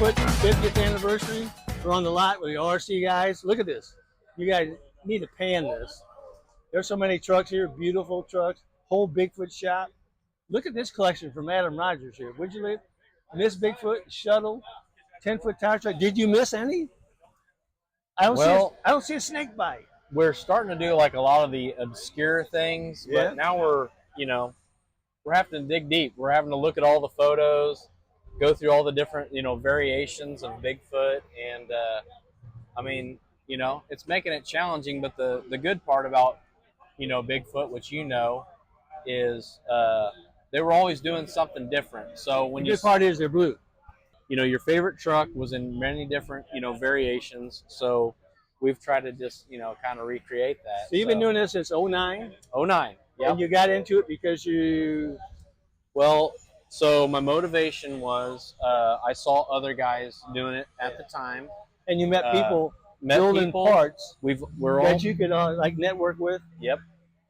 Bigfoot 50th anniversary. We're on the lot with the RC guys. Look at this. You guys need to pan this. There's so many trucks here, beautiful trucks, whole Bigfoot shop. Look at this collection from Adam Rogers here. Would you miss Bigfoot, shuttle, 10-foot tower truck? Did you miss any? I don't see a snake bite. We're starting to do like a lot of the obscure things, but now we're having to dig deep. We're having to look at all the photos, go through all the different, variations of Bigfoot. And, I mean, it's making it challenging, but the good part about, Bigfoot, which is they were always doing something different. So when the good part is they're blue. Your favorite truck was in many different, variations. So we've tried to just, kind of recreate that. So you've been doing this since 09? 09, yeah. And you got into it because Well, so my motivation was I saw other guys doing it at the time. And you met people building parts that you could like network with? Yep.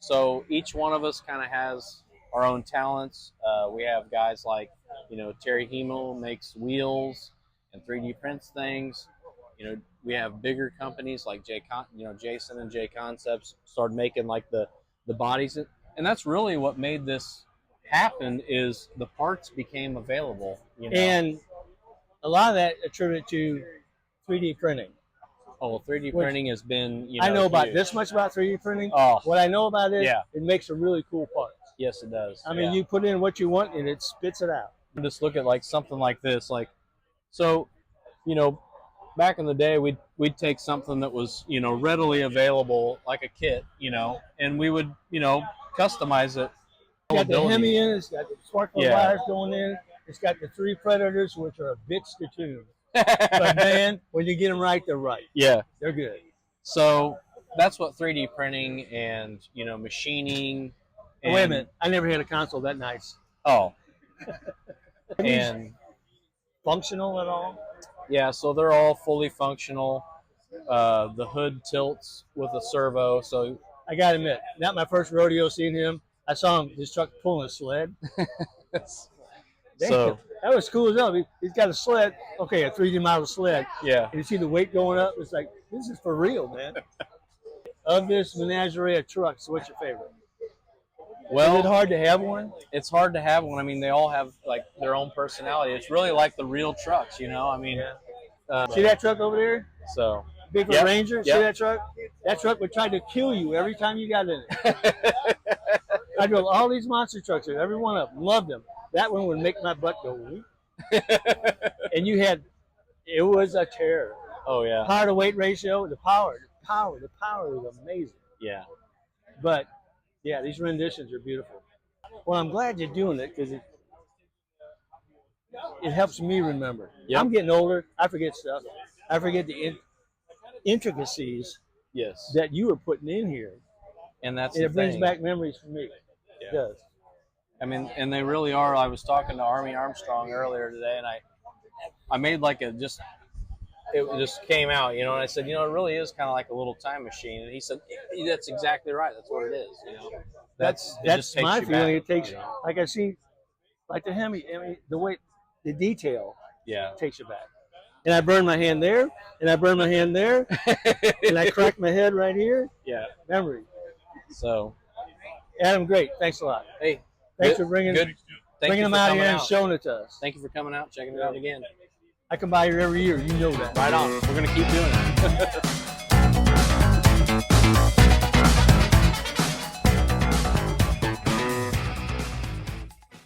So each one of us kind of has our own talents. We have guys like, Terry Hemel makes wheels and 3D prints things. We have bigger companies like Jason and J Concepts started making like the bodies. And that's really what made this happen is the parts became available. And a lot of that attributed to 3D printing. Oh, 3D printing has been, I know about this much about 3D printing. Oh. What I know about it, it makes some really cool parts. Yes, it does. I mean, you put in what you want and it spits it out. Just look at like something like this. Back in the day, we'd take something that was, readily available, like a kit, and we would, customize it. It's got the Hemi in, it's got the sparkler wires going in, it's got the 3 Predators, which are a bitch to tune. But man, when you get them right, they're right. Yeah. They're good. So that's what 3D printing and, machining. And, wait a minute. I never had a console that nice. Oh. And functional at all? Yeah, so they're all fully functional. The hood tilts with a servo. So I got to admit, not my first rodeo seeing him. I saw his truck pulling a sled. So that was cool as hell. He's got a sled, a 3D model sled. Yeah. And you see the weight going up. It's like, this is for real, man. Of this menagerie of trucks, what's your favorite? Well, is it hard to have one? It's hard to have one. I mean, they all have like their own personality. It's really like the real trucks, I mean. See that truck over there? So Bigfoot Ranger. See that truck? That truck would try to kill you every time you got in it. I drove all these monster trucks, and every one of them loved them. That one would make my butt go whoop. And it was a terror. Oh yeah. Power to weight ratio, the power was amazing. Yeah. But yeah, these renditions are beautiful. Well, I'm glad you're doing it because it helps me remember. Yep. I'm getting older. I forget stuff. I forget the intricacies that you were putting in here. And it brings back memories for me. Yeah. It does. I mean, and they really are. I was talking to Army Armstrong earlier today, and I made like it just came out, and I said, it really is kind of like a little time machine. And he said, that's exactly right. That's what it is, That's my feeling. It takes, like I see, like the Hemi, the way, the detail takes you back. And I burned my hand there, and I burned my hand there, and I cracked my head right here. Yeah. Memory. So, Adam, great. Thanks a lot. Hey, thanks for bringing them out here and showing it to us. Thank you for coming out, checking it out again. I come by here every year. You know that. Right on. We're going to keep doing it.